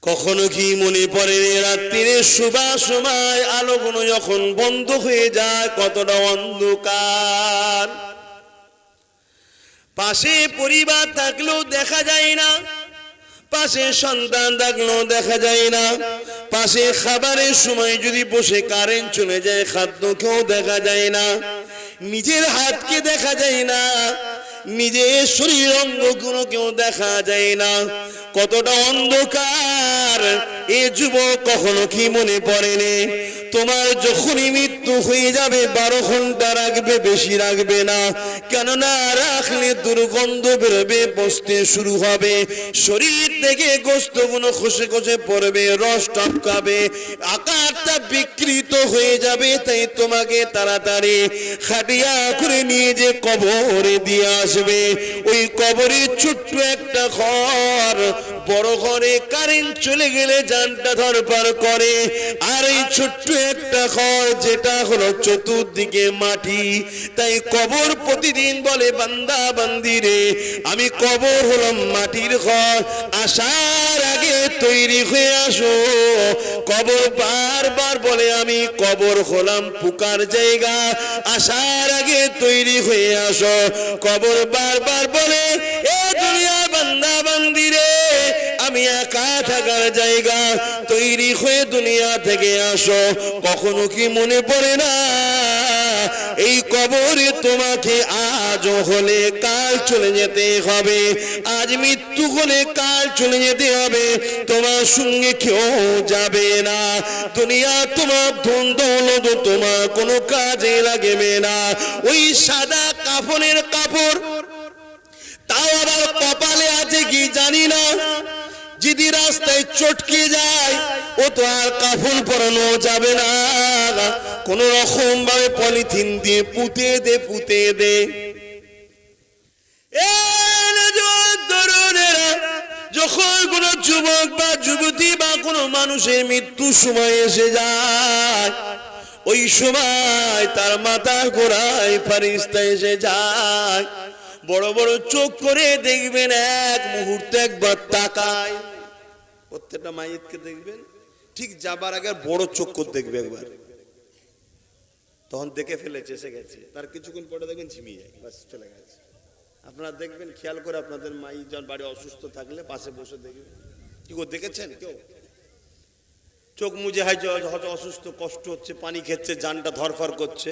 কখনো কি মনে পড়ে রাত্রিরে শোবার সময় আলোগুলো যখন বন্ধ হয়ে যায় কতটা অন্ধকার, পাশে পরিবার থাকলেও দেখা যায় না, পাশে সন্তান থাকলেও দেখা যায় না, পাশে খাবারের সময় যদি বসে কারেন্ট চলে যায় খাদ্য কেউ দেখা যায় না, নিজের হাতকে দেখা যায় না, নিজের শরীর অঙ্গগুলো কেউ দেখা যায় না, কতটা অন্ধকার। এ যুবক কখনো কি মনে পড়ে নে তোমার যখনই মৃত্যু হয়ে যাবে 12 ঘন্টা রাখবে, বেশি রাখবে না, কেননা রাখলে দুর্গন্ধ বেরোবে, বসতে শুরু হবে, শরীর থেকে গোস্তগুলো খসে খসে পড়বে, রস টপকাবে, আকারটা বিকৃত হয়ে যাবে। তাই তোমাকে তাড়াতাড়ি খাটিয়া করে নিয়ে যে কবরে দিয়ে আসবে। ওই কবরে ছোট্ট একটা ঘর, বড় ঘরে কারেন্ট চলে গেলে জানটা ধরপার করে, আর এই ছোট্ট একটা ঘর যেটা হলো চতুর্দিকে মাটি। তাই কবর প্রতিদিন বলে বান্দা বান্দি রে আমি কবর হলাম মাটির ঘর, আসার আগে তৈরি হয়ে আসো। কবর বারবার বলে আমি কবর হলাম পোকার জায়গা, আসার আগে তৈরি হয়ে আসো। কবর বারবার বলে এ দুনিয়া বান্দা বান্দি রে আমি একা থাকার জায়গা, তৈরি হয়ে দুনিয়া থেকে আসো। কখনো কি মনে পড়ে না এই কবরে তোমাকে আজ হলে কাল চলে যেতে হবে, আজ মৃত্যু হলে কাল চলে যেতে হবে, তোমার সঙ্গে কেউ যাবে না। দুনিয়া তোমার ধন দৌলত তোমার কোনো কাজে লাগবে না। ওই সাদা কাফনের কাপড় তাও আবার কপালে আছে কি জানি না, যদি রাস্তায় চটকে যায় ও তো আর কাফন পরানো যাবে না, কোন রকম ভাবে পলিথিন দিয়ে পুঁতে দে পুঁতে দে। যখন কোন যুবক বা যুবতী বা কোন মানুষের মৃত্যুর সময় এসে যায়, ওই সময় তার মাথা ঘোরায় ফারিস্তা এসে যায়, বড় বড় চোখ করে দেখবেন, এক মুহূর্তে একবার তাকায়, প্রত্যেকটা মাইয়িতকে দেখবেন ঠিক যাবার আগে বড় চোখ করে দেখবে একবার, তখন দেখে ফেলেছে এসে গেছে, তার কিছুক্ষণ পরে দেখবেন ঝিমিয়ে যায়, বাস চলে গেছে। আপনারা দেখবেন খেয়াল করে আপনাদের মাই যার বাড়ি অসুস্থ থাকলে পাশে বসে দেখবেন, কি করে দেখেছেন কেউ চোখ মুজে হয়তো অসুস্থ, কষ্ট হচ্ছে, পানি খেচ্ছে, জানটা ধরফর করছে,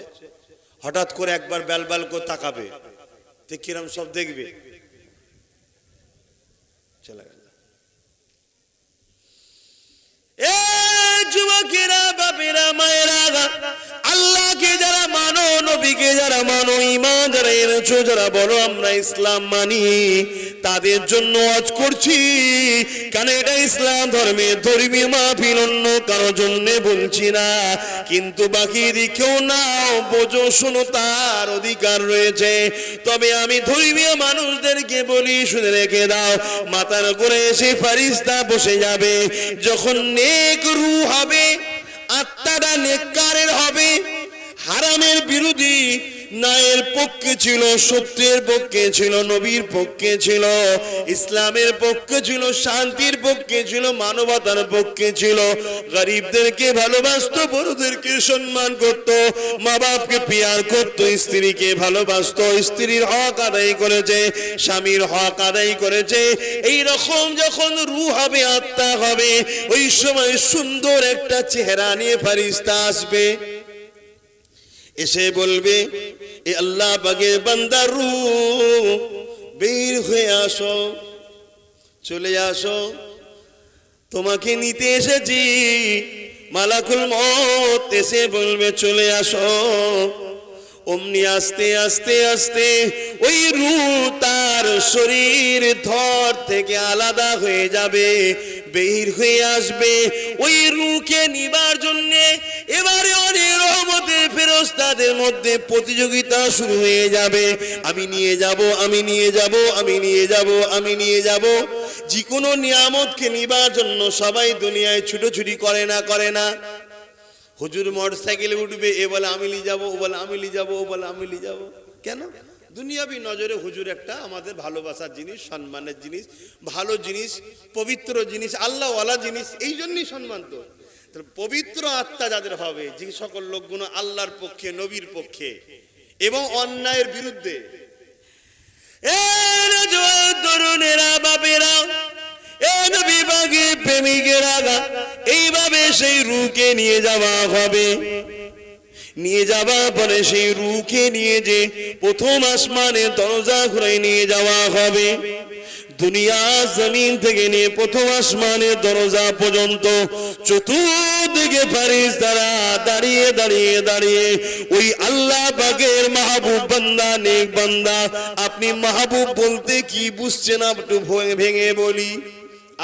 হঠাৎ করে একবার ব্যালব্যাল করে তাকাবে, কিরম সব দেখবে, চলে গেল। এ যুবকেরা বাপেরা মায়েরা, আল্লাহকে যারা মানো, নবীকে যারা মানো, ঈমান যারা এনেছো, যারা বলো আমরা ইসলাম মানি, তাদের জন্য আজ করছি, কারণ এটা ইসলাম ধর্মের ধর্মীয় মাহফিল, অন্য কারোর জন্য বলছি না। কিন্তু বাকি দিকেও নাও, বোঝো, শোনো, তার অধিকার রয়েছে। তবে আমি ধর্মীয় মানুষদেরকে বলি শুনে রেখে দাও, মাথার উপরে এসে ফারিস্তা বসে যাবে, যখন নেক রূহ হবে, আত্মাটা নেককারের হবে, হারামের বিরোধী, ন্যায়ের পক্ষে ছিল, সত্যের পক্ষে ছিল, নবীর পক্ষে ছিল, ইসলামের পক্ষে ছিল, শান্তির পক্ষে ছিল, মানবতার পক্ষে ছিল, গরিবদেরকে ভালোবাসতো, বড়দেরকে সম্মান করত, মা বাপকে পিয়ার করত, স্ত্রীকে ভালোবাসতো, স্ত্রীর হক আদায় করেছে, স্বামীর হক আদায় করেছে। এই রকম যখন রূহ হবে, আত্মা হবে, ওই সময় সুন্দর একটা চেহারা নিয়ে ফারিস্তা আসবে, এসে বলবে এ আল্লাহ পাকের বান্দার রূহ বের হয়ে আসো, চলে আসো, তোমাকে নিতে এসেছি। মালাকুল মউত এসে বলবে চলে আসো, অমনি আস্তে আস্তে আস্তে ওই রূহ তার শরীর ধর থেকে আলাদা হয়ে যাবে, বের হয়ে আসবে। ওই রূহকে নিবার জন্য এবারে অনেক রহমতের ফেরেশতাদের মধ্যে প্রতিযোগিতা শুরু হয়ে যাবে, আমি নিয়ে যাব, আমি নিয়ে যাব, আমি নিয়ে যাব, আমি নিয়ে যাব। যে কোনো নিয়ামতকে নিবার জন্য সবাই দুনিয়ায় ছুটোছুটি করে না, করে না? হুজুর মোটরসাইকেলে উঠবে, এ বলে আমি নিয়ে যাবো, ও বলে আমি নিয়ে যাবো, ও বলে আমি নিয়ে যাবো। কেন? দুনিয়াবি নজরে হুজুর একটা আমাদের ভালোবাসার জিনিস, সম্মানের জিনিস, ভালো জিনিস, পবিত্র জিনিস, আল্লাহওয়ালা জিনিস, এই জন্যই সম্মান। তো পবিত্র আত্মা যাদের হবে, যে সকল লোকগুলো আল্লাহর পক্ষে, নবীর পক্ষে এবং অন্যায়ের বিরুদ্ধে, তরুণেরা, বাপেরা, প্রেমিকেরা, এইভাবে সেই রূকে নিয়ে যাওয়া হবে। নিয়ে যাওয়া পরে সেই রূকে নিয়ে যে প্রথম আসমানের দরজা খুলে নিয়ে যাওয়া হবে। দুনিয়া জমিন থেকে নিয়ে প্রথম আসমানের দরজা পর্যন্ত চতুর্দিকে ফেরেশতারা দাঁড়িয়ে দাঁড়িয়ে দাঁড়িয়ে ওই আল্লাহ পাকের মাহবুব বান্দা, নেক বান্দা, আপনি মাহবুব বলতে কি বুঝছেন একটু ভেঙে বলি।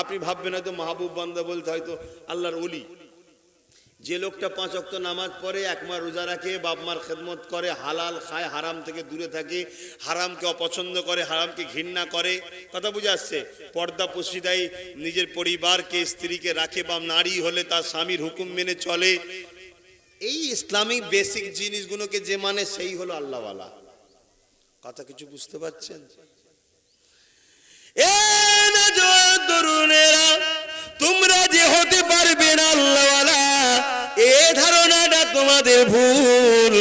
আপনি ভাববেন হয়তো মাহবুব বান্দা বলতে হয়তো আল্লাহর ওলি। যে লোকটা 5 ওয়াক্ত নামাজ পড়ে, 1 মাস রোজা রাখে, বাপ মার খেদমত করে, হালাল খায়, হারাম থেকে দূরে থাকে, হারামকে অপছন্দ করে, হারামকে ঘৃণা করে, কথা বুঝে আসছে, পর্দা পশিদাই নিজের পরিবারকে, স্ত্রীকে রাখে, বা নারী হলে তার স্বামীর হুকুম মেনে চলে, এই ইসলামিক বেসিক জিনিসগুলোকে যে মানে সেই হলো আল্লাহওয়ালা। কথা কিছু বুঝতে পারছেন? তরুণেরা, তোমরা যে হতে পারবে না আল্লাহওয়ালা, এ ধারণাটা তোমাদের ভুল।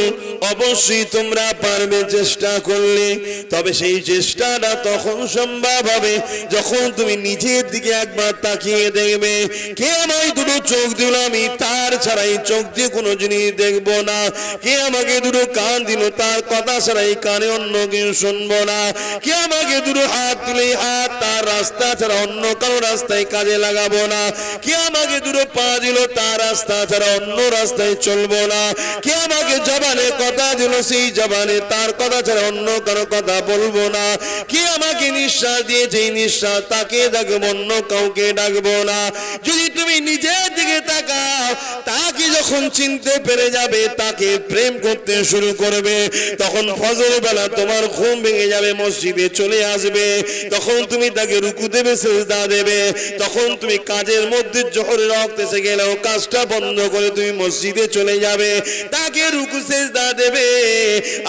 অবশ্যই তোমরা পারবে চেষ্টা করলে, তবে সেই চেষ্টাটা তখন সম্ভব হবে যখন তুমি নিজের দিকে একবার তাকিয়ে দেখবে, কে আমায় দুটো চোখ দিল, আমি তার ছাড়াই চোখ দিয়ে কোনো জিনিস দেখবো না। কে আমাকে দুটো কান দিল, তার কথা ছাড়াই কানে অন্য কিছু শুনবো না। কে আমাকে দুটো হাত দিলে হাত তার রাস্তা ছাড়া অন্য কারো রাস্তায় কাজে লাগাবো না। কে আমাকে দুটো পা দিল, তার রাস্তা ছাড়া অন্য রাস্তায় চলবো না। কে আমাকে জবানে কথা দিল, সেই জবানে তার কথা ছাড়া অন্য কারো কথা বলবো না। কে আমাকে নিঃশ্বাস দিয়েছে, এই নিঃশ্বাস তাকে ডাকবো, অন্য কাউকে ডাকবো না। যদি তুমি নিজের দিকে তাকাও, তাকে যখন চিনতে পেরে যাবে, তাকে প্রেম করতে শুরু করবে, তখন ফজর বেলা তোমার ঘুম ভেঙে যাবে, মসজিদে চলে আসবে, তখন তুমি তাকে রুকু দেবে, সিজদা দেবে, তখন তুমি কাজের মধ্যে জোহরের ওয়াক্ত এসে গেলেও কাজটা বন্ধ করে তুমি মসজিদে চলে যাবে, তাকে রুকু সিজদা দেবে,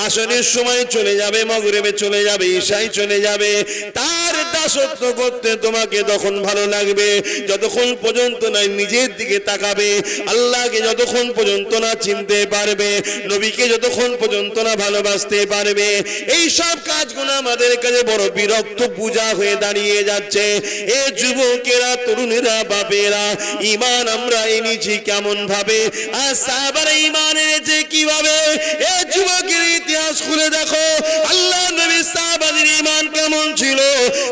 আসরের সময় চলে যাবে, মাগরিবে চলে যাবে, ঈশায় চলে যাবে, তার দাসত্ব করতে তোমাকে তখন ভালো লাগবে। যতক্ষণ পর্যন্ত না নিজের দিকে তাকাবে, আল্লাহকে যতক্ষণ পর্যন্ত না চিনতে পারবে, নবীকে যতক্ষণ পর্যন্ত না ভালোবাসতে পারবে, এই সব কাজগুলো আমাদের কাছে বড় বিরক্ত পূজা হয়ে দাঁড়িয়ে যাচ্ছে। এ যুবকেরা, তরুণেরা, বাপেরা, ঈমান আমরা এনেছি কেমন ভাবে, আর সাহাবারা ঈমান এনেছে কিভাবে? এ যুবকের ইতিহাস খুলে দেখো, আল্লাহ নবী সাহাবাদের ঈমান কেমন ছিল।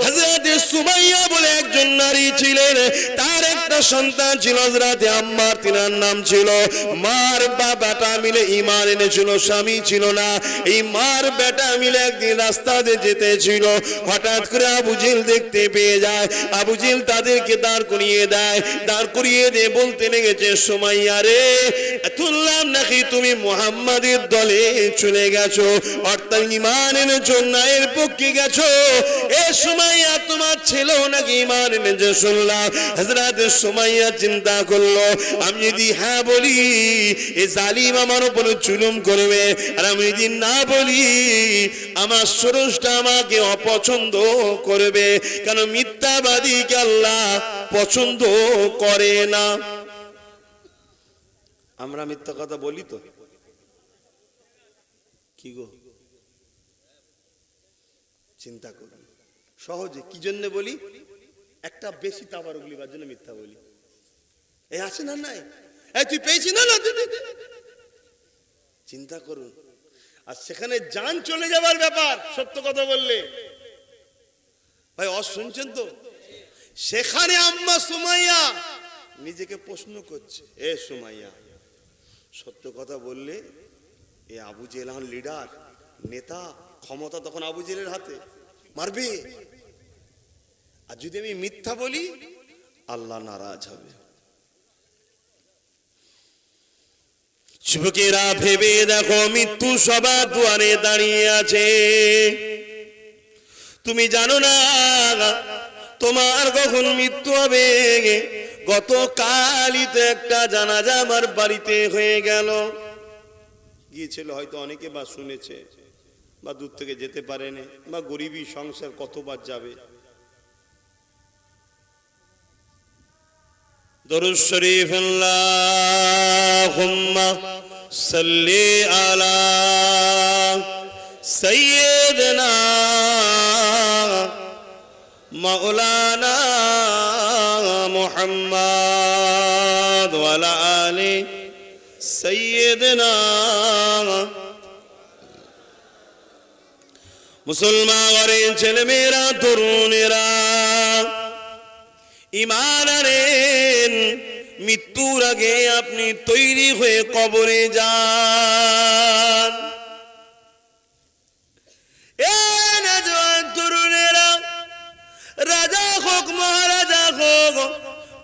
হযরত সুমাইয়া বলে একজন নারী ছিলেন, তার একটা সন্তান ছিল হযরত আম্মার, তিনার নাম ছিল। মার বাবাটা মিলে ঈমান এনেছিল, স্বামী ছিল না। এই মার বেটা মিলে একদিন রাস্তাতে যেতেছিল, হঠাৎ করে আবু জেহেল দেখতে পেয়ে যায়। আবু জেহেল তাদেরকে দাঁড় করিয়ে দেয়, দাঁড় করিয়ে দিয়ে বলতে লেগেছে, সুমাইয়া রে, শুনলাম নাকি তুমি মুহাম্মাদের দলে চলে গেছো, অর্থাৎ ঈমান এনেছো, ন্যায়ের পক্ষে গেছো। এ সুমাইয়া, তোমার ছেলেও নাকি ঈমান এনেছে শুনলাম। হযরত সুমাইয়া চিন্তা করলো, আমি যদি হ্যাঁ বলি, এ জালিম আমার উপরে জুলুম করবে, আর আমি যদি না বলি, আমার ষোড়শটা আমাকে অপছন্দ করবে, কেন মিথ্যাবাদীকে আল্লাহ পছন্দ করে না। আমরা মিথ্যা কথা বলি তো, কি গো? চিন্তা করি সহজে কি জন্য বলি? একটা বেশি তাবারুক লিবার জন্য মিথ্যা বলি। এই আছে না নাই, এই তুই পেয়েছি না, চিন্তা করুন। আর সেখানে জান চলে যাবার ব্যাপার সত্য কথা বললে। ভাই শুনছেন তো? সেখানে আম্মা সুমাইয়া নিজেকে প্রশ্ন করছে, এ সুমাইয়া, সত্য কথা বললে এ আবু জেহেল লিডার, নেতা, ক্ষমতা তখন আবু জেহেলের হাতে, মারবে। আর যদি আমি মিথ্যা বলি, আল্লাহ নারাজ হবে। যুবকেরা ভেবে দেখো, মৃত্যু সবার দুয়ারে দাঁড়িয়ে আছে। তুমি জানো না তোমার কখন মৃত্যু হবে। গতকালই তো একটা জানাজা আমার বাড়িতে হয়ে গেল, গিয়েছিল, হয়তো অনেকে বা শুনেছে। বা দূর থেকে যেতে পারেনি, বা গরিবী সংসার কতবার যাবে। দরুদ শরীফ আল্লাহুম্মা সাল্লি আলা সাইয়্যিদিনা মাওলানা মুহাম্মদ ওয়া আলা আলি সাইয়্যিদিনা। মুসলমান ঘরের ছেলেমেয়েরা, তরুণেরা, ঈমান আনেন, মৃত্যুর আগে আপনি তৈরি হয়ে কবরে যান। এ নওজোয়ান তরুণেরা, রাজা হোক মহারাজা হোক,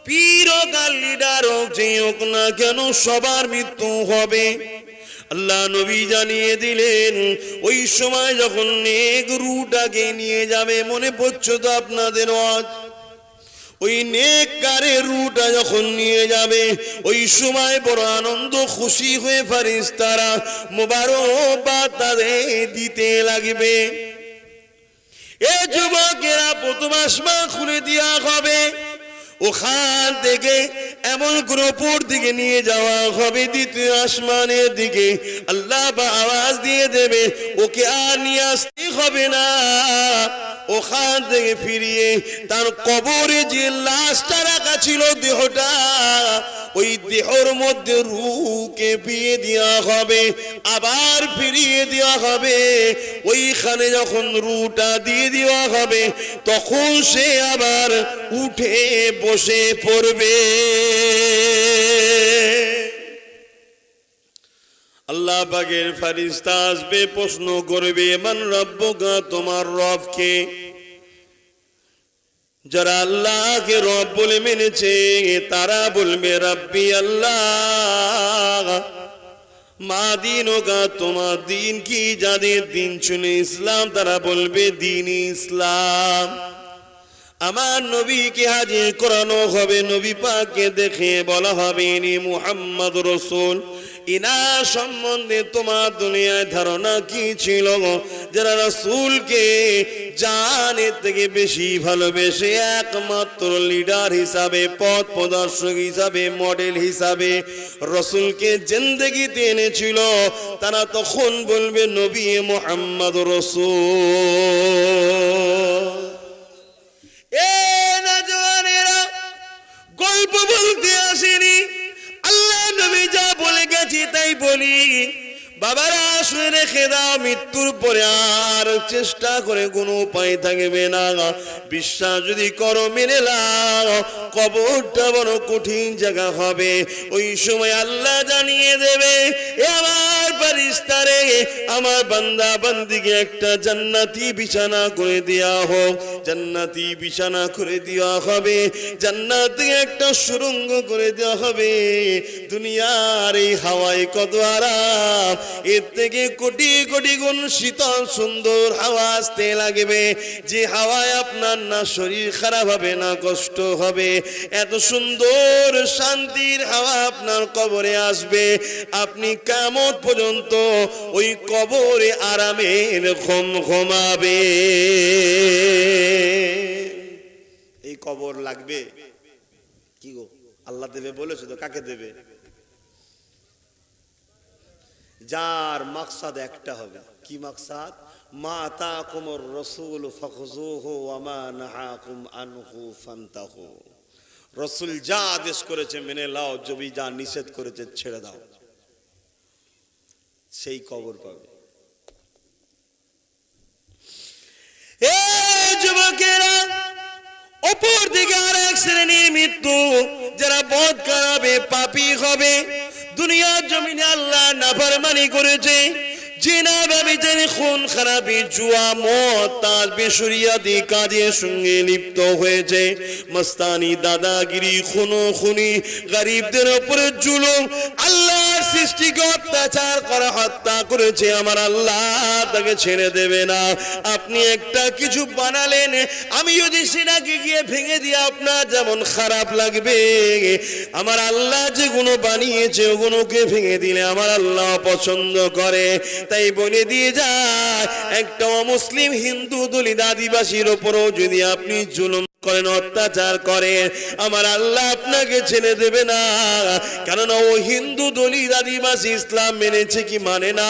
পীর হোক আর লিডার হোক, যে হোক না কেন সবার মৃত্যু হবে। আল্লাহ নবী জানিয়ে দিলেন ওই সময় যখন নেক রুটাকে নিয়ে যাবে, মনে পড়ছে তো আপনাদের আজ, ওই নেককারের রুটা যখন নিয়ে যাবে ওই সময় বড় আনন্দ খুশি হয়ে ফেরেশতারা মোবারকবাদ তাদের দিতে লাগবে। এ যুবকেরা, প্রথম আসমান খুলে দেওয়া হবে, ওখান থেকে এমন কোন উপর দিকে নিয়ে যাওয়া হবে, দ্বিতীয় আসমানের দিকে আল্লাহ আওয়াজ দিয়ে দেবে, ওকে আর নিয়ে আসতে হবে না। ওখান থেকে ফিরিয়ে তার কবরে যে লাশটা রাখা ছিল, দেহটা, ওই দেহর মধ্যে রূহকে বিয়ে দেওয়া হবে, আবার ফিরিয়ে দেওয়া হবে। ওইখানে যখন রূহটা দিয়ে দেওয়া হবে তখন সে আবার উঠে বসে পড়বে। আল্লাহ পাকের ফেরেশতা আসবে, প্রশ্ন করবে, মান রব্বুকা, তোমার রব কে? যারা আল্লাহকে রব বলে মেনেছে তারা বলবে রাব্বি আল্লাহ। মা দীনুকা, তোমার দিন কি? যাদের দিন শুনে ইসলাম তারা বলবে দিন ইসলাম। আমার নবীকে হাজির করানো হবে, নবী পাককে দেখে বলা হবে ইনি মুহাম্মদ রাসূল। ইনার সম্বন্ধে তোমার দুনিয়ায় ধারণা কি ছিল? যারা রাসূলকে জানের থেকে বেশি ভালোবেসে একমাত্র লিডার হিসাবে, পথ প্রদর্শক হিসাবে, মডেল হিসাবে রাসূলকে জিন্দেগিতে এনেছিল, তারা তখন বলবে নবী মুহাম্মদ রাসূল। এ নওজোয়ানেরা, গল্প বলতে আসেনি, আল্লাহ নবী যা বলে গেছি তাই বলি। বাবারা, শুনে রেখে দাও, মৃত্যুর পরে আর চেষ্টা করে কোনো উপায় থাকবে না। বিশ্বাস যদি করো, মেনে নাও, কবরটা বড় কঠিন জায়গা হবে। ওই সময় আল্লাহ জানিয়ে দেবে, এ আমার ফেরেশতারে, আমার বান্দা বান্দিকে একটা জান্নাতি বিছানা করে দেওয়া হোক। জান্নাতি বিছানা করে দেওয়া হবে, জান্নাতে একটা সুড়ঙ্গ করে দেওয়া হবে। দুনিয়ার এই হাওয়ায় কত আরাম, এর থেকে কোটি কোটি গুণ শীতল সুন্দর হাওয়া আসতে লাগবে, যে হাওয়ায় আপনার না শরীর খারাপ হবে না কষ্ট হবে। এত সুন্দর শান্তির হাওয়া আপনার কবরে আসবে, আপনি কিয়ামত পর্যন্ত ওই কবরে আরামের ঘুমাবে। এই কবর লাগবে কি গো? আল্লাহ দেবে বলেছে তো, কাকে দেবে? যার মাকসাদ একটা হবে। কি মাকসাদ? মা আতাকুমুর রাসূল ফাখুযুহু ওয়া মা নাহাকুম আনহু ফান্তাহু। রাসূল যা আদেশ করেছে মেনে নাও, যদি যা নিষেধ করেছে ছেড়ে দাও। সেই কবর পাবে। এ যুবকেরা, অপর দিকে আরেক শ্রেণীর মৃত্যু, যারা বদ করবে, পাপী হবে, দুনিয়ার জমিনে আল্লাহ নাফরমানি করেছে, জিনা, ব্যভিচার, খুন খারাপি, জুয়া, মদ, তাস, বেশরিয়াতি কাজের সঙ্গে লিপ্ত হয়েছে, মস্তানি, দাদাগিরি, খুনোখুনি, গরিবদের উপরে জুলুম, আল্লাহর সৃষ্টিকে অত্যাচার করা, হত্যা করেছে, আমার আল্লাহ তাকে ছেড়ে দেবে না। আপনি একটা কিছু বানালেন, আমি যদি সেটাকে গিয়ে ভেঙে দিয়ে আপনার যেমন খারাপ লাগবে, আমার আল্লাহ যেগুলো বানিয়েছে ওগুলোকে ভেঙে দিলে আমার আল্লাহ পছন্দ করে। তাই একটাই বলে দিয়ে যায়, একটা অমুসলিম হিন্দু দলিত আদিবাসীর ওপরও যদি আপনি জুলুম করেন, অত্যাচার করেন, আমার আল্লাহ আপনাকে ছেড়ে দেবে না। কেননা ও হিন্দু দলিত আদিবাসী ইসলাম মেনেছে কি মানে না,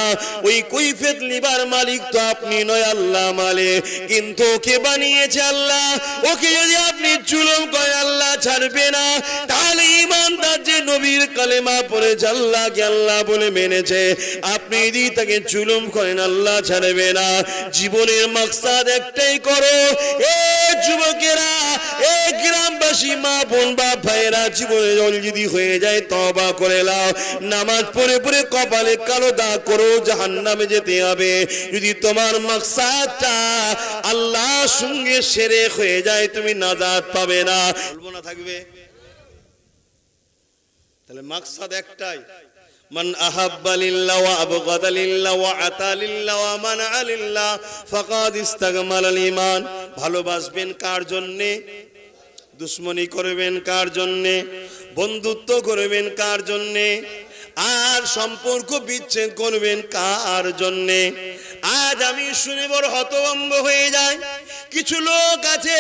ওই কৈফিয়ত নিবার মালিক তো আপনি নয়, আল্লাহ মালিক। কিন্তু ওকে বানিয়েছে আল্লাহ, ওকে যদি আপনি জুলুম করেন আল্লাহ ছাড়বে না। তাহলে ইমানদার যে নবীর কালেমা পড়েছে, আল্লাহকে আল্লাহ বলে মেনেছে, আপনি যদি তাকে জুলুম করেন আল্লাহ ছাড়বে না। জীবনের মাকসাদ একটাই করো, এ যুবকেরা, এ গ্রামবাসী, মা বোন বাপ ভাইয়েরা, জীবনে জল যদি হয়ে যায় তওবা করে নাও, নামাজ পড়ে পড়ে কপালে কালো দাগ করো, জাহান্নামে যেতে হবে। যদি তোমার মাকসাদটা আল্লাহর সঙ্গে শিরক হয়ে যায়, তুমি নাজাত পাবে না। বলবো না থাকবে, তাহলে মাকসাদ একটাই, মান আহাব্বা লিল্লাহ ওয়া আবগাদা লিল্লাহ ওয়া আতা লিল্লাহ ওয়া মানআ লিল্লাহ ফাকাদ ইস্তাকমালাল ঈমান। ভালোবাসবেন কার জন্যে? দুশ্মনী করবেন কার জন্যে? বন্ধুত্ব করবেন কার জন্যে? আর সম্পর্ক বিচ্ছেদ করবেন কার জন্যে? আজ আমি শুনে বড় হতভম্ব হয়ে যায়, কিছু লোক আছে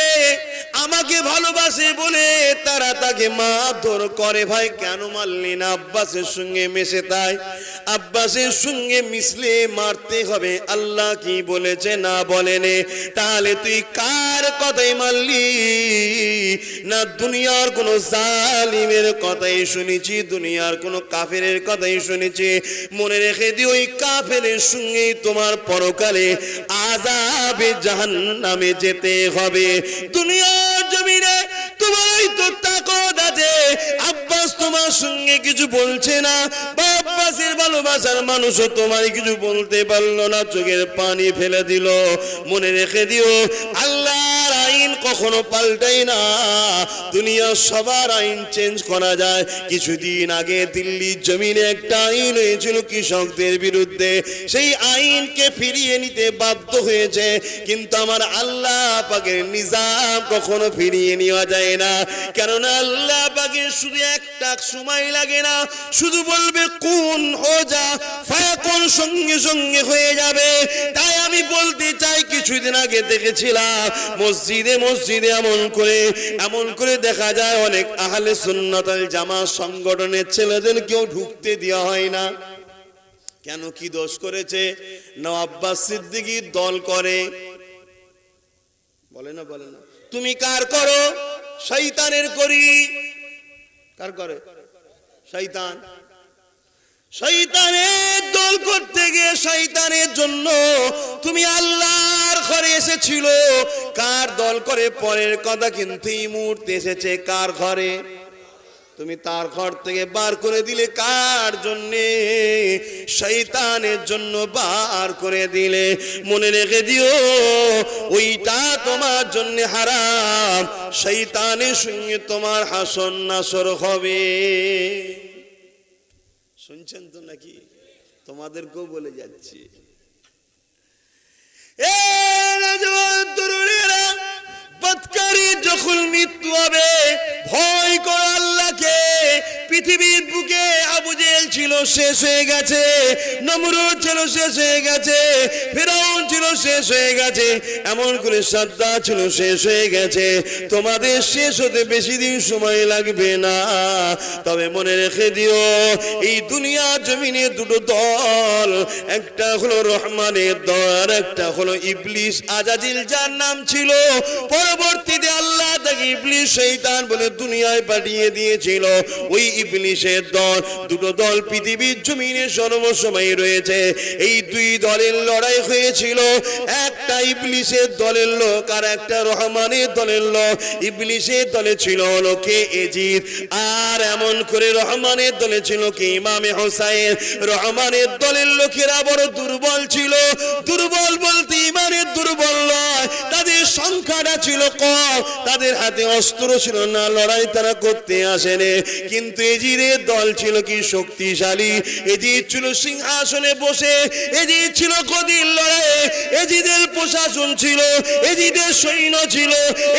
আমাকে ভালোবাসে বলে তারা তাকে মারধর করে। ভাই কেন মারলি না? আব্বাসের সঙ্গে মেশে তাই। আব্বাসের সঙ্গে মিশলে মারতে হবে, আল্লাহ কি বলেছে না বলেনে? তাহলে তুই কার কথাই মারলি না? দুনিয়ার কোন জালিমের কথাই শুনেছি, দুনিয়ার কোন কাফেরের কথাই শুনেছি। মনে রেখে দিও, ওই কাফেরের সঙ্গেই তোমার পরকালে আযাবে জাহান্নামে যেতে হবে। দুনিয়ার জমিনে তোমার তো তাকত আছে, আব্বাস তোমার সঙ্গে কিছু বলছে না, বা আব্বাসের ভালোবাসার মানুষও তোমার কিছু বলতে পারলো না, চোখের পানি ফেলে দিল। মনে রেখে দিও, আল্লাহর আইন কখনো পাল্টাই না। দুনিয়ার সবার আইন চেঞ্জ করা যায়। কিছুদিন আগে দিল্লির জমিনে একটা আইন হয়েছিল কৃষকদের বিরুদ্ধে, সেই আইনকে ফিরিয়ে নিতে বাধ্য হয়েছে। কিন্তু আমার আল্লাহ পাকের নিজাম কখনো ফিরিয়ে নেওয়া যায় না, কেননা আল্লাহ পাকের শুধু একটা সময় লাগে না, শুধু বলবে কোন হো যা ফায়াকুন, সঙ্গে সঙ্গে হয়ে যাবে। তাই আমি বলতে চাই, কিছুদিন আগে দেখেছিলাম মসজিদে মসজিদে এমন করে দেখা যায় অনেক আহলে সুন্নাত ওয়াল জামাত সংগঠনের ছেলেদের কেউ ঢুকতে দেওয়া হয় না। কেন, কি দোষ করেছে? না আব্বাস সিদ্দিকীর দল করে। বলে না? বলে না? তুমি কার করো? শয়তানের করি। কার করে? শয়তান। শয়তানের দল করতে গিয়ে শয়তানের জন্য তুমি আল্লাহর ঘরে এসেছিল। কার দল করে পরের কথা, কিন্তু এই মুহূর্তে এসেছে কার ঘরে? তুমি তার ঘর থেকে বার করে দিলে কার জন্যে? শয়তানের জন্য বার করে দিলে। মনে রেখে দিও, ওইটা তোমার জন্য হারাম। শয়তানের সঙ্গে তোমার হাসর নাসর হবে। শুনছেন তো নাকি? তোমাদেরকেও বলে যাচ্ছি, বদকারী যখন মৃত্যু হবে, ভয় করো আল্লাহকে। পৃথিবীর বুকে আবু জেহেল ছিল, শেষ হয়ে গেছে। নমরুদ ছিল, শেষ হয়ে গেছে। ফিরআউন ছিল, শেষ হয়ে গেছে। এমন করে সাদ্দাত ছিল, শেষ হয়ে গেছে। তোমাদের শেষ হতে বেশি দিন সময় লাগবে না। তবে মনে রেখে দিও, এই দুনিয়া জমিনে দুটো দল, একটা হলো রহমানের দল, একটা হলো ইবলিস আজাজিল, যার নাম ছিল। পরবর্তীতে আল্লাহ তাকে ইবলিস শয়তান বলে দুনিয়ায় পাঠিয়ে দিয়েছিল। ওই ইবলিসের দল, দুটো দল পৃথিবীর জমিনে সর্বসময় রয়েছে। এই দুই দলের লড়াই হয়েছিল। একটা ইবলিসের দলের লোক আর একটা রহমানের দলের লোক। ইবলিসের দলে ছিল হলো কে? এজিদ। আর এমন করে রহমানের দলে ছিল কি? ইমামে হোসাইন। রহমানের দলের লোকেরা বড় দুর্বল ছিল। দুর্বল বলতে ইমানের দুর্বল নয়, তাদের সংখ্যাটা ছিল কম, তাদের হাতে অস্ত্র ছিল না, লড়াই তারা করতে আসেনি। কিন্তু এজিদের দল ছিল কি শক্তিশালী, এজিদ ছিল সিংহাসনে বসে, এজিদ ছিল গদির লড়াইয়ে, এজিদের প্রশাসন ছিল, এজিদের সৈন্য ছিল,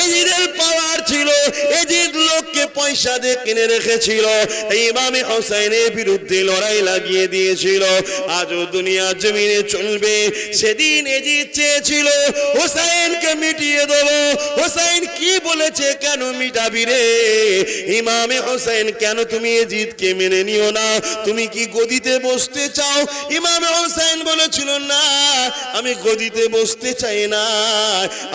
এজিদের পাওয়ার ছিল, এজিদ লোককে পয়সা দিয়ে কিনে রেখেছিল। এই ইমামে হোসেনের বিরুদ্ধে লড়াই লাগিয়ে দিয়েছিল। আজও দুনিয়া জমিনে চলবে। সেদিন এজিদ চেয়েছিল হোসেনকে মিটিয়ে দেবো। হোসেন কি বলেছে, কেন মিটাবি রে ইমামে হোসেন, কেন তুমি এজিদকে মেনে নিও না? তুমি কি গদিতে বসতে চাও? ইমামে হোসেন বলেছিল না, আমি গদিতে বসতে চাই না।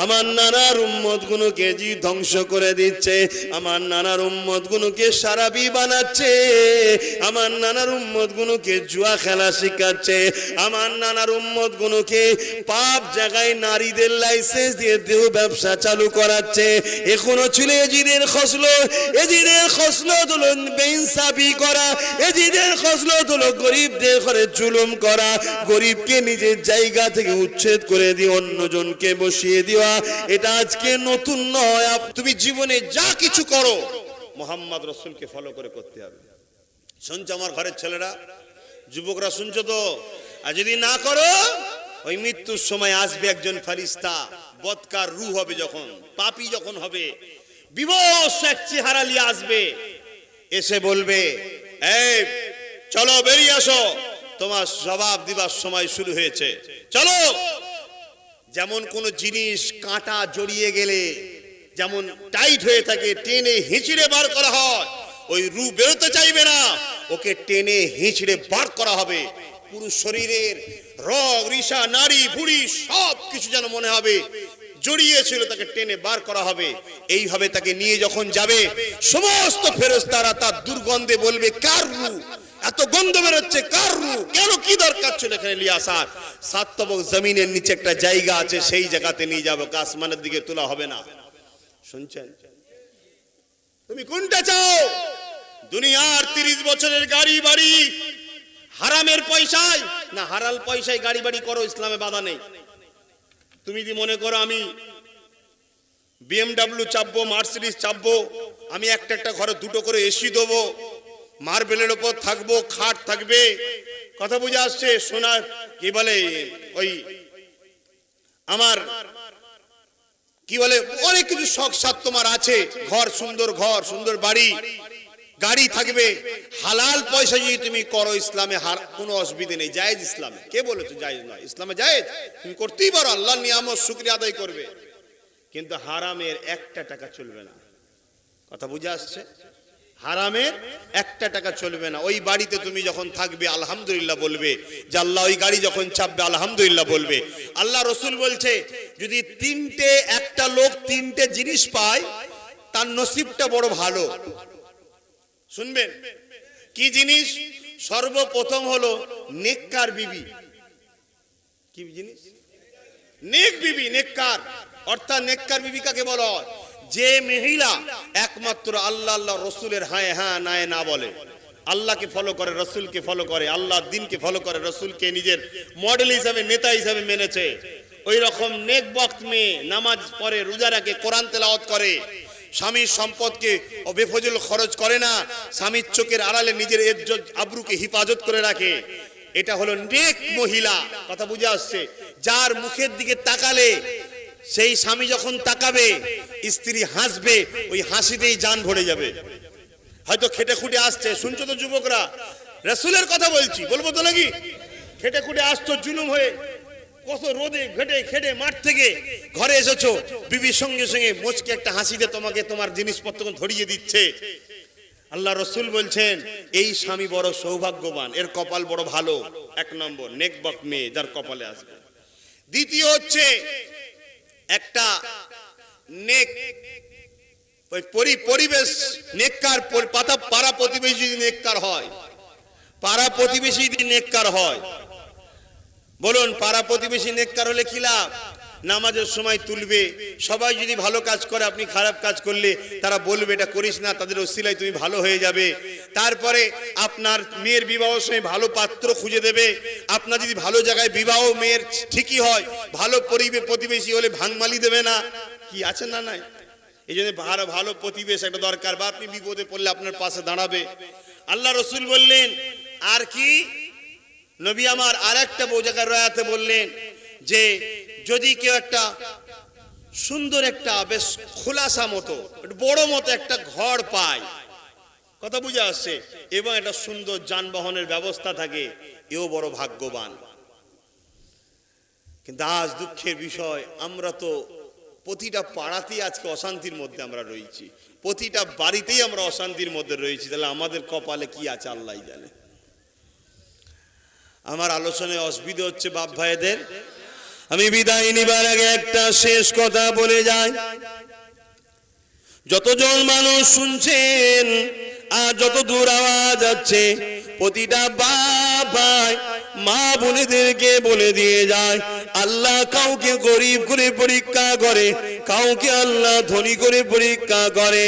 আমার নানার উম্মত গুলোকে এজিদ ধ্বংস করে দিচ্ছে, আমার নানার উম্মত গুলোকে সারাবি বানাচ্ছে, আমার নানার উম্মত গুলোকে জুয়া খেলা শিখাচ্ছে, আমার নানার উম্মত গুলোকে পাপ জায়গায় নারীদের লাইসেন্স দিয়ে দেহ ব্যবসা চালু করাচ্ছে। এখনো ছিল এজিদের খসলত। এজিদের খসলত হলো বেইনসাফি করা, এজিদের খসলত হলো গরিবদের ঘরে জুলুম করা, গরিবকে নিজের জায়গা থেকে উচ্ছেদ করে দিয়ে অন্যজনকে বসিয়ে দেওয়া। এটা আজকে নতুন নয়। তুমি জীবনে যা কিছু করো মোহাম্মদ রসুলকে ফলো করে করতে হবে। শুনছো আমার ঘরের ছেলেরা, যুবকরা শুনছো তো? আর যদি না করো, ওই মৃত্যুর সময় আসবে একজন ফেরেশতা, বদকার রূহ হবে, যখন পাপী যখন হবে, বিবশ এক চেহারা নিয়ে আসবে, এসে বলবে, এই চলো বেরিয়ে আসো, তোমার জবাব দিবার সময় শুরু হয়েছে, চলো। যেমন কোন জিনিস কাঁটা জড়িয়ে গেলে যেমন টাইট হয়ে থাকে, টেনে হিঁচড়ে বার করা হয়, ওই রূহ বেরোতে চাইবে না, ওকে টেনে হিঁচড়ে বার করা হবে। পুরো শরীরের রগ রিশা নাড়ি ভুড়ি সব কিছু যেন মনে হবে জড়িয়েছিল, তাকে টেনে বার করা হবে। এইভাবে তাকে নিয়ে যখন যাবে, সমস্ত ফেরেশতারা তার দুর্গন্ধে বলবে, কার রূহ এত গন্ধ বেরোচ্ছে, কার রূহ, কেন কি দরকার ছিল এখানে নিয়ে আসার? সাত তবক জমিনের নিচে একটা জায়গা আছে, সেই জায়গাতে নিয়ে যাবো, আসমানের দিকে তোলা হবে না। শুনছেন? তুমি কোনটা চাও? দুনিয়ার 30 বছরের গাড়ি বাড়ি হারামের পয়সায়, না হালাল পয়সায় গাড়ি বাড়ি করো, ইসলামে বাধা নেই। তুমি যদি মনে করো আমি BMW চাপবো, মার্সিডিজ চাপবো, আমি একটা একটা ঘরে দুটো করে এসি দেবো, মার্বেলের ওপর থাকবো, খাট থাকবে, কথা বুঝে আসছে? সোনার কি বলে ওই আমার কি বলে অনেক কিছু শখ সাত তোমার আছে, ঘর সুন্দর বাড়ি গাড়ি থাকবে, হালাল পয়সা যদি তুমি করো, ইসলামে কোনো অসুবিধা নেই, জায়েজ। ইসলামে কে বলেছে জায়েজ নয়? ইসলামে জায়েজ, তুমি করতেই পারো, আল্লাহর নিয়ামত শুকরিয়া আদায় করবে, কিন্তু হারামের একটা টাকা চলবে না। কথা বুঝে আসছে? হারামের একটা টাকা চলবে না। ওই বাড়িতে তুমি যখন থাকবে আলহামদুলিল্লাহ বলবে, যে আল্লাহ ওই গাড়ি যখন চাপবে আলহামদুলিল্লাহ বলবে। আল্লাহ রসুল বলছে, যদি একটা লোক তিনটে জিনিস পায়, তার নসিবটা বড় ভালো। শুনবেন কি জিনিস? সর্বপ্রথম হলো নেককার বিবি। কি জিনিস? নেক বিবি, নেককার। অর্থাৎ নেককার বিবি কাকে বলা হয়? যে মহিলা একমাত্র আল্লাহ আল্লাহ রসুলের হ্যাঁ হ্যাঁ নায় না বলে, আল্লাহকে ফলো করে, রসুলকে ফলো করে, আল্লাহর দিনকে ফলো করে, রসুলকে নিজের মডেল হিসাবে, নেতা হিসাবে মেনেছে, ওই রকম নেক বক্ত মেয়ে, নামাজ পড়ে, রোজা রাখে, কোরআন তেলাওয়াত করে, স্বামীর সম্পদকে বেফজল খরচ করে না, স্বামীর চোখের আড়ালে নিজের ইজ্জত আবরুকে হিফাজত করে রাখে, এটা হলো নেক মহিলা। কথা বুঝে আসছে? যার মুখের দিকে তাকালে, সেই স্বামী যখন তাকাবে, স্ত্রী হাসবে, ওই হাসিতেই জান ভরে যাবে। হয়তো খেটে খুঁটে আসছে, শুনছো তো যুবকরা, রাসূলের কথা বলছি, বলবো তো নাকি? খেটে খুঁটে আসছো জুলুম হয়ে, কত রোদে ঘেটে খেটে মাঠ থেকে ঘরে এসেছো, বিবির সঙ্গে সঙ্গে মুচকে একটা হাসিতে তোমাকে তোমার জিনিসপত্র ধরিয়ে দিচ্ছে। আল্লাহ রসুল বলছেন, এই স্বামী বড় সৌভাগ্যবান, এর কপাল বড় ভালো। এক নম্বর নেকবক মেয়ে যার কপালে আসবে। দ্বিতীয় হচ্ছে একটা নেক পরিবেশ, নেককার পাড়া প্রতিবেশী যদি নেককার হয়, পাড়া প্রতিবেশী যদি নেককার হয়, বলুন পাড়া প্রতিবেশী নেককার হলে কি লাভ? নামাজের সময় তুলবে, সবাই যদি ভালো কাজ করে আপনি খারাপ কাজ করলে তারা বলবে এটা করিস না, তাদের ওসিলায় তুমি ভালো হয়ে যাবে। তারপরে আপনার মেয়ের বিবাহের সময় ভালো পাত্র খুঁজে দেবে। আপনার যদি ভালো জায়গায় বিবাহ মেয়ের ঠিকই হয়, ভালো প্রতিবেশী হলে ভাঙমালি দেবে না, কি আছে না নাই? এই জন্য ভালো প্রতিবেশ একটা দরকার, বা আপনি বিপদে পড়লে আপনার পাশে দাঁড়াবে। আল্লাহ রসুল বললেন আর কি, নবী আমার আর একটা জায়গায় রয়াতে বললেন যে যদি কেউ একটা সুন্দর একটা বেশ খোলাসা মতো বড় মতো একটা ঘর পায়, কথা বুঝে আসছে, এবং একটা সুন্দর যানবাহনের ব্যবস্থা থাকে, এও বড় ভাগ্যবান। কিন্তু আজ দুঃখের বিষয়, আমরা তো প্রতিটা পাড়াতেই আজকে অশান্তির মধ্যে আমরা রয়েছি, প্রতিটা বাড়িতেই আমরা অশান্তির মধ্যে রয়েছি। তাহলে আমাদের কপালে কি আছে আল্লাহ জানে। আমার আলোচনায় অসুবিধা হচ্ছে বাপ ভাইদের, আমি বিদায় নিবার আগে একটা শেষ কথা বলে যাই। যতজন মানুষ শুনছেন আর যত দূর আওয়াজ যাচ্ছে, প্রতিটা বাপ ভাই মা বোনেদেরকে বলে দিয়ে যায়, আল্লাহ কাউকে গরিব করে পরীক্ষা করে, কাউকে আল্লাহ ধনী করে পরীক্ষা করে,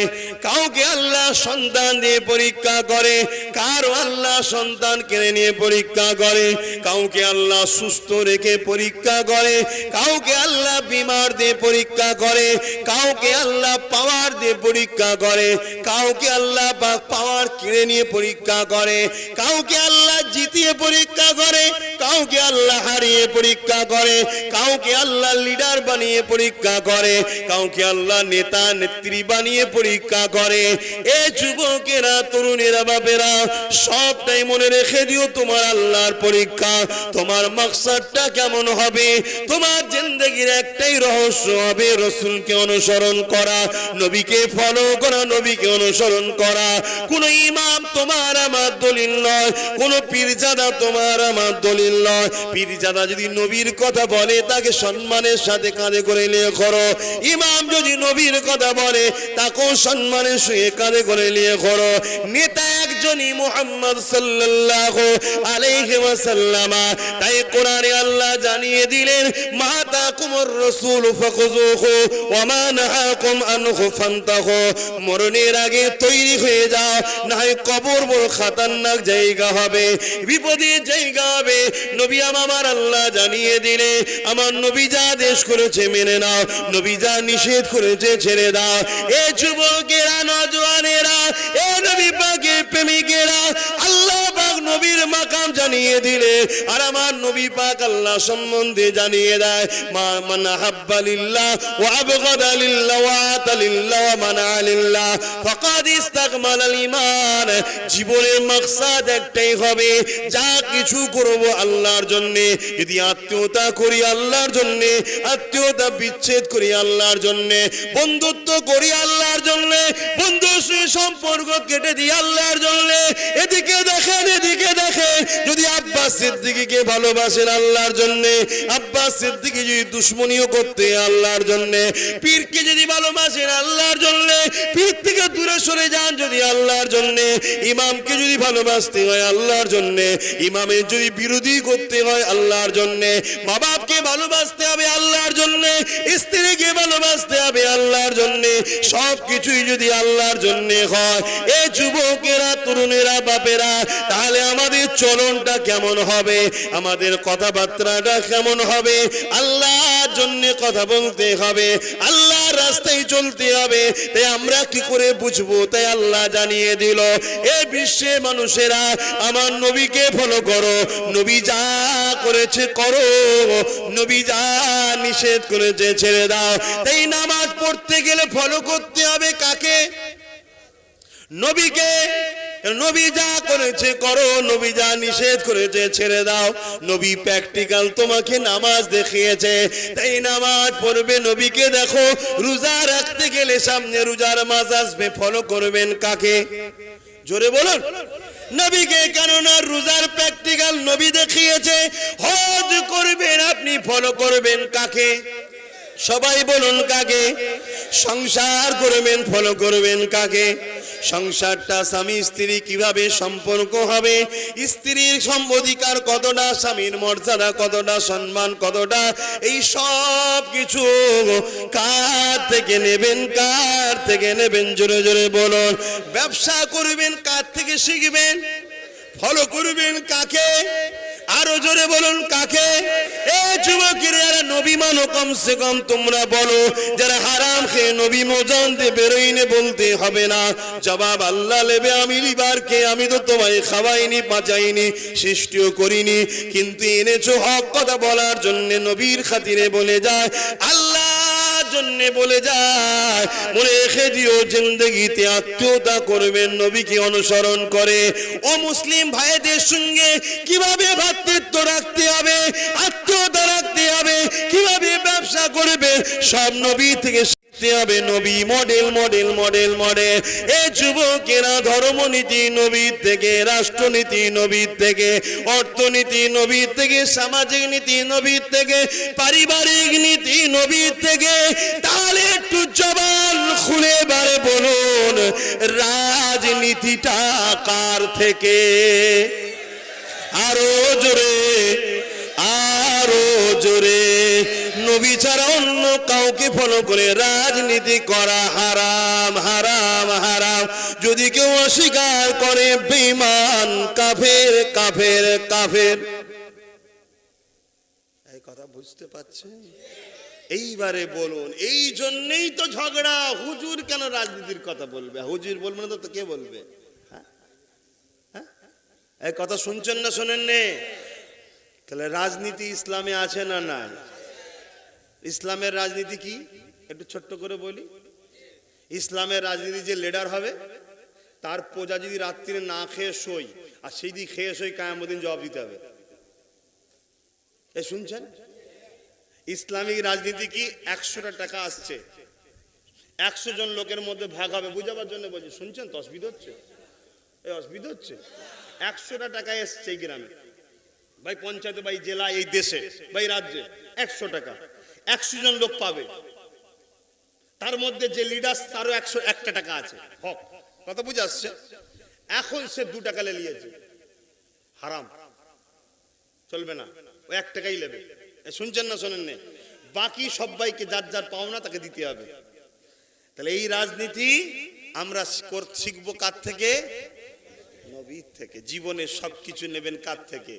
কাউকে আল্লাহ সন্তান দিয়ে পরীক্ষা করে, কারো আল্লাহ সন্তান কেড়ে নিয়ে পরীক্ষা করে, কাউকে আল্লাহ সুস্থ রেখে পরীক্ষা করে, কাউকে আল্লাহ বিমার দিয়ে পরীক্ষা করে, কাউকে আল্লাহ পাওয়ার দিয়ে পরীক্ষা করে, কাউকে আল্লাহ পাওয়ার কেড়ে নিয়ে পরীক্ষা করে, কাউকে আল্লাহ জিতিয়ে পরীক্ষা করে, কাউকে আল্লাহ হারিয়ে পরীক্ষা করে, কাউকে আল্লাহ লিডার বানিয়ে পরীক্ষা করে, কাউকে আল্লাহ নেতা নেত্রী বানিয়ে পরীক্ষা করে। এ যুবকেরা, তরুণেরা, বাপেরা, সবটাই মনে রেখে দিও, তোমার আল্লাহর পরীক্ষা, তোমার মাকসাদটা কেমন হবে। তোমার জিন্দেগির একটাই রহস্য হবে, রাসূলকে অনুসরণ করা, নবীকে ফলো করা, নবীকে অনুসরণ করা। কোন ইমাম তোমার আমার দলিল নয়, কোন পীরজাদা তোমার আমার দলিল নয়। পীরজাদা যদি নবীর কথা বলে তাকে সম্মানের সাথে কাঁধে করে নিয়ে করো, ইমাম যদি নবীর কথা বলে তাকেও সম্মানের সঙ্গে কাঁধে করে নিয়ে করো। নেতা একজনই, মুহাম্মদ সাল্লাল্লাহু আলাইহি ওয়াসাল্লাম। তাই কোরআনে আল্লাহ জানিয়ে দিলেন, মা তাকুমুর রাসূল ফাখুযুহু ওয়া মা নাহাকুম আনহু ফান্তাহু। মরণের আগে তৈরি হয়ে যাও, না হয় কবর বড় খতরনাক জায়গা হবে, বিপদের জায়গা হবে। নবী আমার আল্লাহ জানিয়ে দিলে, আমার নবী যা আদেশ করেছে মেনে নাও, নবী যা নিষেধ করেছে ছেড়ে দাও। এ যুবকেরা, নওজওয়ানেরা, এ নবী পাকের প্রেমিকেরা, আল্লাহ পাক নবীর মাকাম জানিয়ে দিলে, আর আমার নবী পাক আল্লাহ সম্বন্ধে জানিয়ে দেয়, মান হাব্বা লিল্লাহ ওয়া আবগাদা লিল্লাহ ওয়া আতা লিল্লাহ ওয়া মানা লিল্লাহ ফাকাদ ইস্তাকমালাল ঈমান। জীবনের মাকসাদ একটাই হবে, যা কিছু করব আল্লাহর জন্য। যদি আত্মীয়তা করি আল্লাহর জন্য, আত্মীয়তা বিচ্ছেদ করি আল্লাহর জন্য, বন্ধুত্ব করি আল্লাহর জন্য, বন্ধুর সঙ্গে সম্পর্ক কেটে দিই আল্লাহর জন্য। এদিকে দেখেন, এদিকে দেখেন, যদি আব্বাস সিদ্দিকীকে ভালোবাসেন আল্লাহর জন্য, আব্বাস সিদ্দিকী যদি দুশমনিও করতে আল্লাহর জন্য, পীরকে যদি ভালোবাসেন আল্লাহর জন্য, পীর থেকে দূরে সরে যান যদি আল্লাহর জন্য, ইমামকে যদি ভালোবাসতে হয় আল্লাহর জন্য, ইমামের যদি বিরোধী করতে হয় আল্লাহর জন্য, মা বাপকে ভালোবাসতে হবে আল্লাহর জন্য, স্ত্রীকে ভালোবাসতে হবে আল্লাহর জন্য, সব কিছুই যদি আল্লাহর জন্য হয়, এ যুবকেরা, তরুণেরা, বাপেরা, তাহলে আমাদের চলনটা কেমন হবে, আমাদের কথাবার্তাটা কেমন হবে। আল্লাহর জন্য কথা বলতে হবে, আল্লাহর রাস্তায় চলতে হবে। তাই আমরা কি করে বুঝবো? তাই আল্লাহ জানিয়ে দিল, এ বিশ্বের মানুষেরা, আমার নবীকে ফলো করো, নবী যা করেছে করো, নবী যা নিষেধ করেছে ছেড়ে দাও। তাই নামাজ পড়তে গেলে ফলো করতে হবে কাকে? নবীকে। নবী যা করেছে করো, নবী যা নিষেধ করেছে ছেড়ে দাও। নবী প্র্যাকটিক্যাল তোমাকে নামাজ দেখিয়েছে, তাই নামাজ পড়বে, নবীকে দেখো। রোজা রাখতে গেলে সামনে রোজার মাস আসবে, ফলো করবেন কাকে? জোরে বলুন, নবীকে। কেননা রোজার প্র্যাকটিক্যাল নবী দেখিয়েছে। হজ করবেন আপনি, ফলো করবেন কাকে? সবাই বলুন কাকে? সংসার করবেন, ফলো করবেন কাকে? সংসারটা স্বামী স্ত্রী কিভাবে সম্পর্ক হবে, স্ত্রীর অধিকার কতটা, স্বামীর মর্যাদা কতটা, সম্মান কতটা, এই সব কিছু কার থেকে নেবেন, কার থেকে নেবেন? জোরে জোরে বলুন। ব্যবসা করবেন কার থেকে শিখবেন? ফলো করবেন কাকে? আরো জোরে বলুন কাকে? এ যুবকেরা, যারা নবী মানো কমসে কম তোমরা বলো, যারা হারাম খেয়ে নবী মোজানতে বেরোইনে বলতে হবে না, জবাব আল্লাহ নেবে। আমি লিবার কে? আমি তো তোমায় খাওয়াইনি, বাঁচাইনি, সৃষ্টিও করিনি, কিন্তু এনেছো হক কথা বলার জন্য, নবীর খাতিরে বলে যায়, আল্লাহ জন্য বলে যায়। মনে রেখে দিও, জিন্দেগিতে আত্মীয়তা করবেন নবীকে অনুসরণ করে। ও মুসলিম ভাইদের সঙ্গে কিভাবে ভ্রাতৃত্ব রাখতে হবে, আত্মীয়তা রাখতে হবে, কিভাবে ব্যবসা করবে, সব নবী থেকে শিখতে হবে। নবী মডেল মডেল মডেল মডেল। এ যুবকেরা, ধর্মনীতি নবীর থেকে, রাষ্ট্রনীতি নবীর থেকে, অর্থনীতি নবীর থেকে, সামাজিক নীতি নবীর থেকে, পারিবারিক নীতি নবীর থেকে। তাহলে একটু জবান খুলে বারে বলুন, রাজনীতিটা কার থেকে? আরো জোরে, আরো জোরে। নবী ছাড়া অন্য কাউকে ফলো করে রাজনীতি করা হারাম, হারাম, হারাম। যদি কেউ অস্বীকার করে, বেঈমান, কাফের, কাফের, কাফের। এই কথা বুঝতে পারছেন? এইবারে বলুন, এই জন্যই তো ঝগড়া। হুজুর কেন রাজনীতির কথা বলবে? হুজুর বলবে না তো কে বলবে? এই কথা শুনছেন না শোনেন নে? তাহলে রাজনীতি ইসলামে আছে না নাই? ইসলামের রাজনীতি কি একটু ছোট্ট করে বলি। ইসলামের রাজনীতি, যে লিডার হবে তার প্রজা যদি রাত্রিরে না খেয়ে শোয়, আর সেই দিন খেয়ে শোয়, কিয়ামতের দিন জবাব দিতে হবে। এ শুনছেন? ইসলামিক রাজনীতি কি? 100টা টাকা আসছে, 100 জন লোকের মধ্যে ভাগ হবে, বুঝাবার জন্য বলছি। শুনছেন তো? অসুবিধা হচ্ছে? এই অসুবিধা হচ্ছে? 100টা টাকা এসছে এই গ্রামে, ভাই পঞ্চায়েতে, ভাই জেলা, এই দেশে, ভাই রাজ্যে 100 টাকা, 100 জন লোক পাবে। তার মধ্যে যে লিডার, তারও 101টা টাকা আছে হক। কথা বুঝে আসছে? এখন সে 2 টাকা নিয়েছে, হারাম, চলবে না, ও 1 টাকাই নেবে। শুনছেন না শোনেন না? বাকি সবাইকে যার যার পাওনা তাকে দিতে হবে। তাহলে এই রাজনীতি আমরা শিখবো কার থেকে? নবীর থেকে। জীবনে সবকিছু নেবেন কার থেকে?